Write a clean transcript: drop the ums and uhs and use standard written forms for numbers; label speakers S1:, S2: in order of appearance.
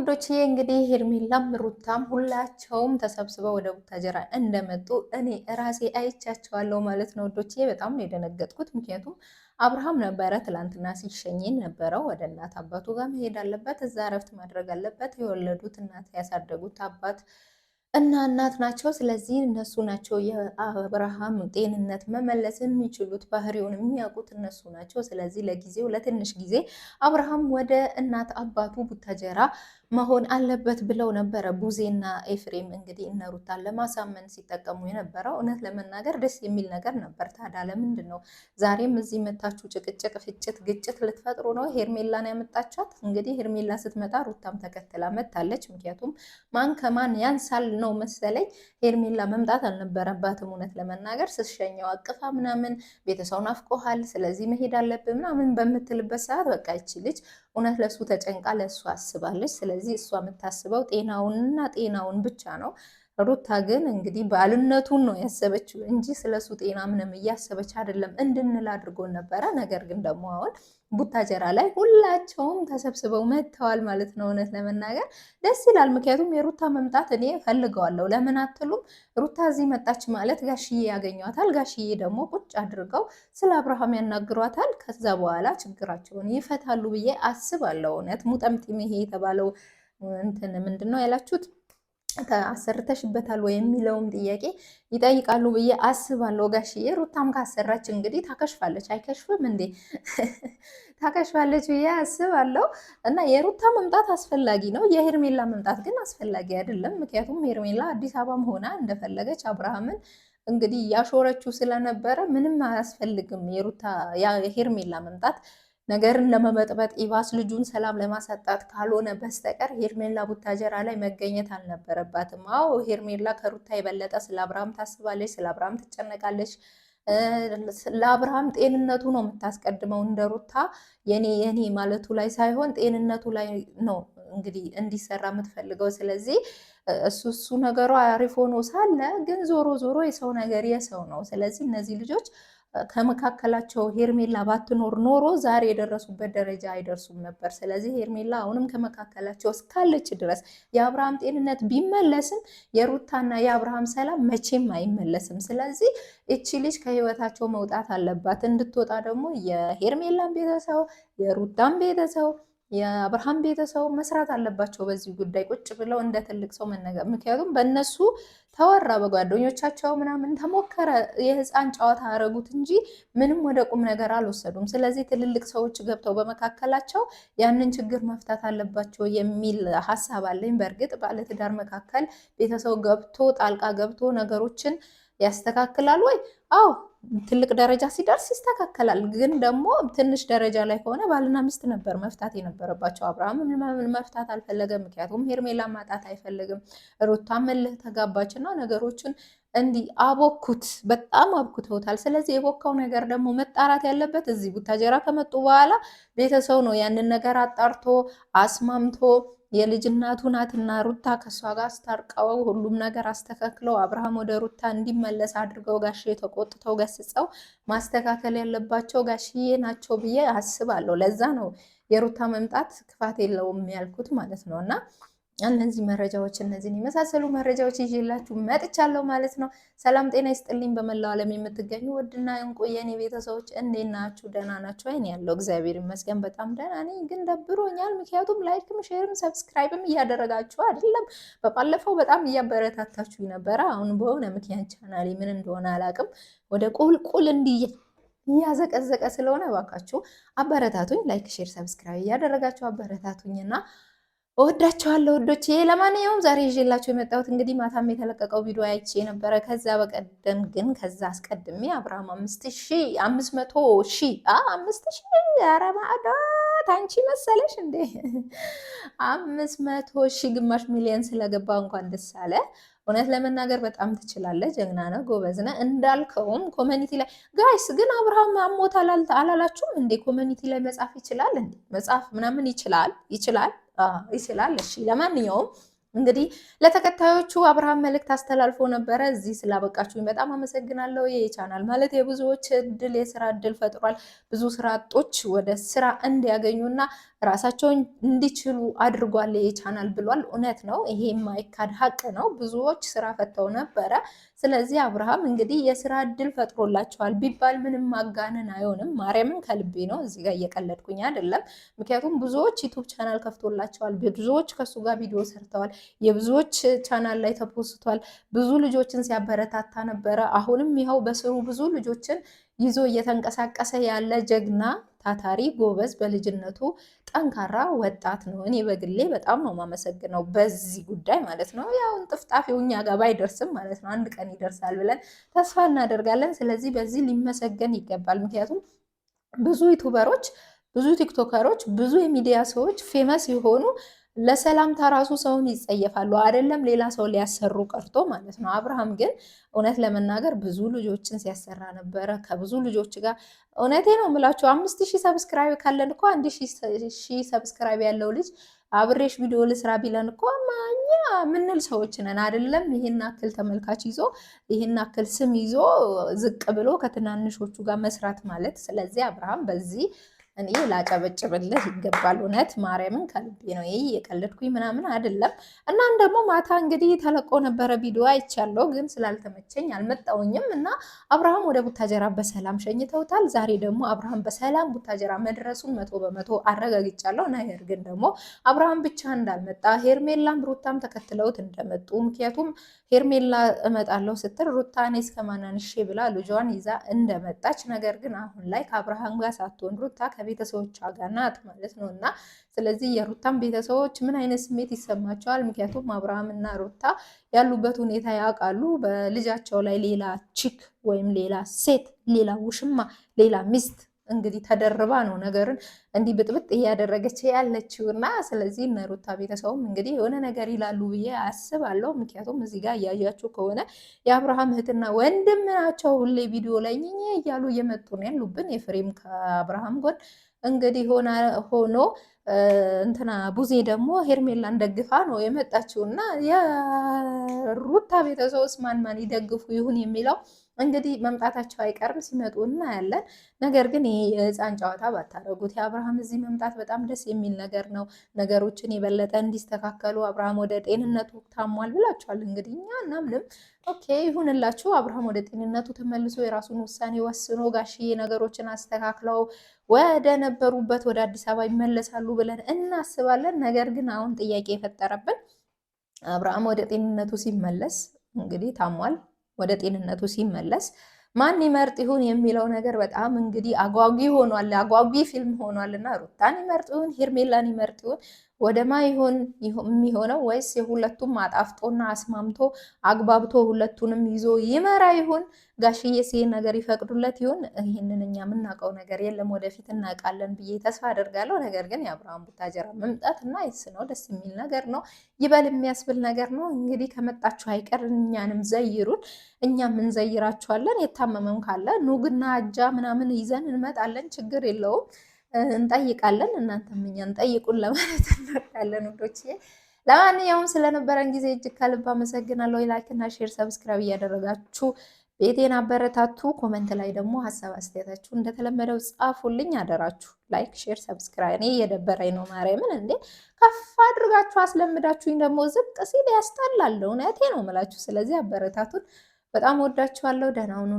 S1: ውዶቼ እንግዲህ ሄርሜላም ሩታም ሁላቸውም ተሰብስበው ወደ ቡታጀራ እንደመጡ እኔ ራሴ አይቻቸዋለሁ ማለት ነው ውዶቼ። በጣም ነው የደነገጥኩት። ምክንያቱም አብርሃም ነበረ ትላንትና ሲሸኝን ነበረው ወደ እናት አባቱ ጋር መሄድ አለበት፣ እዛ እረፍት ማድረግ አለበት። የወለዱት እናት ያሳደጉት አባት እና እናት ናቸው። ስለዚህ እነሱ ናቸው የአብርሃም ጤንነት መመለስ የሚችሉት፣ ባህሪውን የሚያውቁት እነሱ ናቸው። ስለዚህ ለጊዜው ለትንሽ ጊዜ አብርሃም ወደ እናት አባቱ ቡታጀራ መሆን አለበት ብለው ነበረ ቡዜና ኤፍሬም እንግዲህ እነ ሩታን ለማሳመን ሲጠቀሙ የነበረው። እውነት ለመናገር ደስ የሚል ነገር ነበር። ታዲያ ለምንድን ነው ዛሬም እዚህ መታችሁ ጭቅጭቅ፣ ፍጭት፣ ግጭት ልትፈጥሩ ነው? ሄርሜላን ያመጣቻት እንግዲህ ሄርሜላ ስትመጣ ሩታም ተከትላ መታለች። ምክንያቱም ማን ከማን ያንሳል ነው መሰለኝ። ሄርሜላ መምጣት አልነበረባትም እውነት ለመናገር። ስትሸኘው አቅፋ ምናምን ቤተሰው ናፍቆሃል፣ ስለዚህ መሄድ አለብህ ምናምን በምትልበት ሰዓት በቃ ይቺ ልጅ እውነት ለሱ ተጨንቃ ለሱ አስባለች። ስለዚህ እሷ የምታስበው ጤናውንና ጤናውን ብቻ ነው። ሩታ ግን እንግዲህ ባልነቱን ነው ያሰበችው እንጂ ስለሱ ጤና ምንም እያሰበች አይደለም እንድንል አድርጎን ነበረ። ነገር ግን ደግሞ አሁን ቡታጀራ ላይ ሁላቸውም ተሰብስበው መጥተዋል ማለት ነው። እውነት ለመናገር ደስ ይላል። ምክንያቱም የሩታ መምጣት እኔ ፈልገዋለሁ። ለምን አትሉም? ሩታ እዚህ መጣች ማለት ጋሽዬ ያገኟታል። ጋሽዬ ደግሞ ቁጭ አድርገው ስለ አብርሃም ያናግሯታል። ከዛ በኋላ ችግራቸውን ይፈታሉ ብዬ አስባለሁ። እውነት ሙጠምጢም ይሄ የተባለው እንትን ምንድን ነው ያላችሁት አሰርተሽበታል ወይ የሚለውም ጥያቄ ይጠይቃሉ ብዬ አስባለሁ ጋሽዬ። ሩታም ካሰራች እንግዲህ ታከሽፋለች። አይከሽፍም እንዴ? ታከሽፋለች ብዬ አስባለሁ። እና የሩታ መምጣት አስፈላጊ ነው፣ የሄርሜላ መምጣት ግን አስፈላጊ አይደለም። ምክንያቱም ሄርሜላ አዲስ አበባም ሆና እንደፈለገች አብርሃምን እንግዲህ ያሾረችው ስለነበረ ምንም አያስፈልግም የሄርሜላ መምጣት ነገርን ለመበጥበጥ ኢባስ ልጁን ሰላም ለማሳጣት ካልሆነ በስተቀር ሄርሜላ ቡታጀራ ላይ መገኘት አልነበረባትም። አዎ ሄርሜላ ከሩታ የበለጠ ስለ አብርሃም ታስባለች፣ ስለ አብርሃም ትጨነቃለች። ለአብርሃም ጤንነቱ ነው የምታስቀድመው። እንደ ሩታ የኔ ማለቱ ላይ ሳይሆን ጤንነቱ ላይ ነው እንግዲህ እንዲሰራ የምትፈልገው። ስለዚህ እሱ ነገሯ አሪፍ ሆኖ ሳለ ግን ዞሮ ዞሮ የሰው ነገር የሰው ነው። ስለዚህ እነዚህ ልጆች ከመካከላቸው ሄርሜላ ባትኖር ኖሮ ዛሬ የደረሱበት ደረጃ አይደርሱም ነበር። ስለዚህ ሄርሜላ አሁንም ከመካከላቸው እስካለች ድረስ የአብርሃም ጤንነት ቢመለስም የሩታና የአብርሃም ሰላም መቼም አይመለስም። ስለዚህ እቺ ልጅ ከህይወታቸው መውጣት አለባት። እንድትወጣ ደግሞ የሄርሜላን ቤተሰብ፣ የሩታን ቤተሰብ፣ የአብርሃም ቤተሰብ መስራት አለባቸው በዚህ ጉዳይ ቁጭ ብለው እንደ ትልቅ ሰው መነገር። ምክንያቱም በእነሱ ተወራ፣ በጓደኞቻቸው ምናምን ተሞከረ፣ የህፃን ጨዋታ አረጉት እንጂ ምንም ወደ ቁም ነገር አልወሰዱም። ስለዚህ ትልልቅ ሰዎች ገብተው በመካከላቸው ያንን ችግር መፍታት አለባቸው የሚል ሀሳብ አለኝ። በእርግጥ ባለትዳር መካከል ቤተሰብ ገብቶ ጣልቃ ገብቶ ነገሮችን ያስተካክላል ወይ? አዎ ትልቅ ደረጃ ሲደርስ ይስተካከላል። ግን ደግሞ ትንሽ ደረጃ ላይ ከሆነ ባልና ሚስት ነበር መፍታት የነበረባቸው። አብርሃም መፍታት አልፈለገም፣ ምክንያቱም ሄርሜላ ማጣት አይፈልግም። ሩታም እልህ ተጋባችና ነገሮችን እንዲህ አቦኩት፣ በጣም አብኩተውታል። ስለዚህ የቦካው ነገር ደግሞ መጣራት ያለበት እዚህ ቡታጀራ ከመጡ በኋላ ቤተሰብ ነው ያንን ነገር አጣርቶ አስማምቶ የልጅ እናቱ ናትና ሩታ ከሷ ጋር አስታርቀው ሁሉም ነገር አስተካክለው አብርሃም ወደ ሩታ እንዲመለስ አድርገው ጋሽዬ ተቆጥተው ገስጸው ማስተካከል ያለባቸው ጋሽዬ ናቸው ብዬ አስባለሁ። ለዛ ነው የሩታ መምጣት ክፋት የለውም ያልኩት ማለት ነው። እና እነዚህ መረጃዎች እነዚህን የመሳሰሉ መረጃዎች ይዤላችሁ መጥቻለሁ ማለት ነው። ሰላም ጤና ይስጥልኝ። በመላው ዓለም የምትገኙ ውድና እንቁ የኔ ቤተሰቦች እንዴት ናችሁ? ደህና ናችሁ? አይኔ ያለው እግዚአብሔር ይመስገን በጣም ደህና ነኝ። ግን ደብሮኛል። ምክንያቱም ላይክም ሼርም ሰብስክራይብም እያደረጋችሁ አይደለም። በባለፈው በጣም እያበረታታችሁ ነበረ። አሁን በሆነ ምክንያት ቻናሌ ምን እንደሆነ አላውቅም ወደ ቁልቁል እያዘቀዘቀ ስለሆነ እባካችሁ አበረታቱኝ። ላይክ ሼር ሰብስክራይብ እያደረጋችሁ አበረታቱኝና እወዳቸዋለሁ ወዶቼ። ለማንኛውም ዛሬ ይዤላችሁ የመጣሁት እንግዲህ ማታም የተለቀቀው ቪዲዮ አይቼ ነበረ። ከዛ በቀደም ግን ከዛ አስቀድሜ አብርሃም 500,000 ኧረ ማዕዶት አንቺ መሰለሽ እንዴ 500,000 ግማሽ ሚሊዮን ስለገባ እንኳን ደስ አለ። እውነት ለመናገር በጣም ትችላለህ፣ ጀግና ነህ፣ ጎበዝ ነህ። እንዳልከውም ኮሚኒቲ ላይ ጋይስ ግን አብርሃም አሞታል አላላችሁም እንዴ? ኮሚኒቲ ላይ መጻፍ ይችላል እንዴ? መጻፍ ምናምን ይችላል። እሺ ለማንኛውም እንግዲህ ለተከታዮቹ አብርሃም መልእክት አስተላልፎ ነበረ። እዚህ ስላበቃችሁኝ በጣም አመሰግናለሁ። ይህ ቻናል ማለት የብዙዎች እድል የስራ እድል ፈጥሯል። ብዙ ስራ አጦች ወደ ስራ እንዲያገኙና ራሳቸውን እንዲችሉ አድርጓል ይህ ቻናል ብሏል። እውነት ነው። ይሄ የማይካድ ሀቅ ነው። ብዙዎች ስራ ፈተው ነበረ። ስለዚህ አብርሃም እንግዲህ የስራ እድል ፈጥሮላቸዋል ቢባል ምንም ማጋነን አይሆንም። ማርያምን ከልቤ ነው። እዚህ ጋር እየቀለድኩኝ አይደለም። ምክንያቱም ብዙዎች ዩቱብ ቻናል ከፍቶላቸዋል። ብዙዎች ከሱ ጋር ቪዲዮ ሰርተዋል። የብዙዎች ቻናል ላይ ተፖስቷል። ብዙ ልጆችን ሲያበረታታ ነበረ። አሁንም ይኸው በስሩ ብዙ ልጆችን ይዞ እየተንቀሳቀሰ ያለ ጀግና ታታሪ ጎበዝ በልጅነቱ ጠንካራ ወጣት ነው። እኔ በግሌ በጣም ነው የማመሰግነው በዚህ ጉዳይ ማለት ነው። ያው ጥፍጣፊው እኛ ጋር ባይደርስም ማለት ነው አንድ ቀን ይደርሳል ብለን ተስፋ እናደርጋለን። ስለዚህ በዚህ ሊመሰገን ይገባል። ምክንያቱም ብዙ ዩቱበሮች፣ ብዙ ቲክቶከሮች፣ ብዙ የሚዲያ ሰዎች ፌመስ የሆኑ ለሰላምታ ራሱ ሰውን ይጸየፋሉ። አይደለም ሌላ ሰው ሊያሰሩ ቀርቶ ማለት ነው። አብርሃም ግን እውነት ለመናገር ብዙ ልጆችን ሲያሰራ ነበረ ከብዙ ልጆች ጋር። እውነቴ ነው የምላችሁ 5000 ሰብስክራይብ ካለን እኮ 1000 ሰብስክራይብ ያለው ልጅ አብሬሽ ቪዲዮ ልስራ ቢለን እኮ ማኛ ምንል ሰዎች ነን። አይደለም ይሄን አክል ተመልካች ይዞ ይሄን አክል ስም ይዞ ዝቅ ብሎ ከትናንሾቹ ጋር መስራት ማለት። ስለዚህ አብርሃም በዚህ እኔ ላጨበጭብልህ ይገባል። እውነት ማርያምን ከልቤ ነው። ይሄ የቀለድኩኝ ምናምን አይደለም። እናም ደግሞ ማታ እንግዲህ ተለቆ ነበረ ቪዲዮ አይቻለሁ፣ ግን ስላልተመቸኝ አልመጣውኝም እና አብርሃም ወደ ቡታጀራ በሰላም ሸኝተውታል። ዛሬ ደግሞ አብርሃም በሰላም ቡታጀራ መድረሱን 100% አረጋግጫለሁ። ነገር ግን ደግሞ አብርሃም ብቻ እንዳልመጣ ሄርሜላም ሩታም ተከትለውት እንደመጡ፣ ምክንያቱም ሄርሜላ እመጣለሁ ስትል ሩታ እኔ እስከማናንሼ ብላ ልጇን ይዛ እንደመጣች፣ ነገር ግን አሁን ላይ ከአብርሃም ጋር ሳትሆን ሩታ ከቤተሰቦቿ ጋር ናት ማለት ነው። እና ስለዚህ የሩታን ቤተሰቦች ምን አይነት ስሜት ይሰማቸዋል? ምክንያቱም አብርሃም እና ሩታ ያሉበት ሁኔታ ያውቃሉ። በልጃቸው ላይ ሌላ ቺክ ወይም ሌላ ሴት፣ ሌላ ውሽማ፣ ሌላ ሚስት እንግዲህ ተደርባ ነው ነገርን እንዲህ ብጥብጥ እያደረገች ያለችው እና ስለዚህ እነ ሩታ ቤተሰቡም እንግዲህ የሆነ ነገር ይላሉ ብዬ አስባለሁ። ምክንያቱም እዚህ ጋር እያያችሁ ከሆነ የአብርሃም እህትና ወንድም ናቸው። ሁሌ ቪዲዮ ላይ እያሉ እየመጡ ነው ያሉብን። የፍሬም ከአብርሃም ጎን እንግዲህ ሆኖ እንትና ቡዜ ደግሞ ሄርሜላን ደግፋ ነው የመጣችው እና የሩታ ቤተሰብስ ማን ማን ይደግፉ ይሁን የሚለው እንግዲህ መምጣታቸው አይቀርም፣ ሲመጡ እናያለን። ነገር ግን ይሄ የህፃን ጨዋታ ባታረጉት። የአብርሃም እዚህ መምጣት በጣም ደስ የሚል ነገር ነው። ነገሮችን የበለጠ እንዲስተካከሉ አብርሃም ወደ ጤንነቱ ታሟል ብላችኋል። እንግዲህ እኛ እናምንም። ኦኬ ይሁንላችሁ። አብርሃም ወደ ጤንነቱ ተመልሶ የራሱን ውሳኔ ወስኖ ጋሽዬ ነገሮችን አስተካክለው ወደ ነበሩበት ወደ አዲስ አበባ ይመለሳሉ ብለን እናስባለን። ነገር ግን አሁን ጥያቄ የፈጠረብን አብርሃም ወደ ጤንነቱ ሲመለስ እንግዲህ ታሟል ወደ ጤንነቱ ሲመለስ ማን ይመርጥ ይሁን የሚለው ነገር በጣም እንግዲህ አጓጊ ሆኗል። አጓጊ ፊልም ሆኗል እና ሩታን ይመርጥ ይሁን ሄርሜላን ይመርጥ ይሁን ወደማ ይሁን የሚሆነው ወይስ የሁለቱም አጣፍጦና አስማምቶ አግባብቶ ሁለቱንም ይዞ ይመራ ይሁን? ጋሽዬስ ይሄን ነገር ይፈቅዱለት ይሁን? ይህንን እኛ የምናውቀው ነገር የለም። ወደፊት እናውቃለን ብዬ ተስፋ አደርጋለሁ። ነገር ግን የአብርሃም ቡታጀራ መምጣት እና ይስ ነው ደስ የሚል ነገር ነው። ይበል የሚያስብል ነገር ነው። እንግዲህ ከመጣችሁ አይቀር እኛንም ዘይሩን፣ እኛም እንዘይራችኋለን። የታመመም ካለ ኑግና አጃ ምናምን ይዘን እንመጣለን። ችግር የለውም። እንጠይቃለን። እናንተም እኛን ጠይቁን ለማለት እንወዳለን ውዶቼ። ለማንኛውም ስለነበረን ጊዜ እጅግ ከልብ አመሰግናለሁ። ላይክ እና ሼር ሰብስክራይብ እያደረጋችሁ ቤቴን አበረታቱ። ኮመንት ላይ ደግሞ ሀሳብ አስተያየታችሁ እንደተለመደው ጻፉልኝ አደራችሁ። ላይክ ሼር ሰብስክራይብ። እኔ እየደበረኝ ነው ማርያምን እንዴ ከፍ አድርጋችሁ አስለምዳችሁኝ ደግሞ ዝቅ ሲል ያስጠላል። እውነቴ ነው የምላችሁ። ስለዚህ አበረታቱን። በጣም ወዳችኋለሁ። ደህና ሁኑ።